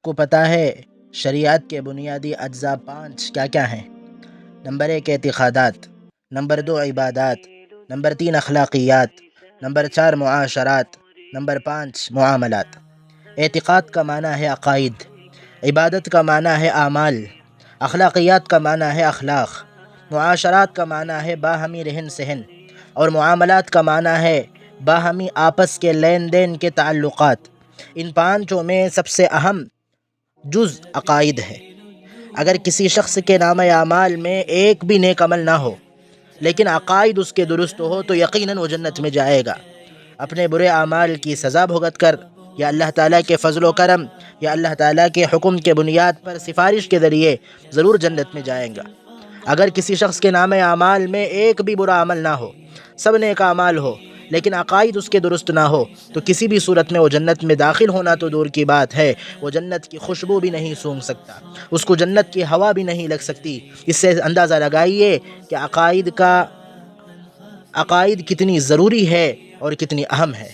کو پتہ ہے شریعت کے بنیادی اجزاء 5 کیا کیا ہیں؟ نمبر 1 اعتقادات، نمبر 2 عبادات، نمبر 3 اخلاقیات، نمبر 4 معاشرات، نمبر 5 معاملات۔ اعتقاد کا معنی ہے عقائد، عبادت کا معنی ہے اعمال، اخلاقیات کا معنی ہے اخلاق، معاشرات کا معنی ہے باہمی رہن سہن، اور معاملات کا معنی ہے باہمی آپس کے لین دین کے تعلقات۔ ان پانچوں میں سب سے اہم جز عقائد ہے۔ اگر کسی شخص کے نام اعمال میں ایک بھی نیک عمل نہ ہو لیکن عقائد اس کے درست ہو تو یقیناً وہ جنت میں جائے گا۔ اپنے برے اعمال کی سزا بھگت کر یا اللہ تعالیٰ کے فضل و کرم یا اللہ تعالیٰ کے حکم کے بنیاد پر سفارش کے ذریعے ضرور جنت میں جائیں گا۔ اگر کسی شخص کے نام اعمال میں ایک بھی برا عمل نہ ہو، سب نیک اعمال ہو لیکن عقائد اس کے درست نہ ہو تو کسی بھی صورت میں وہ جنت میں داخل ہونا تو دور کی بات ہے، وہ جنت کی خوشبو بھی نہیں سونگھ سکتا، اس کو جنت کی ہوا بھی نہیں لگ سکتی۔ اس سے اندازہ لگائیے کہ عقائد کتنی ضروری ہے اور کتنی اہم ہے۔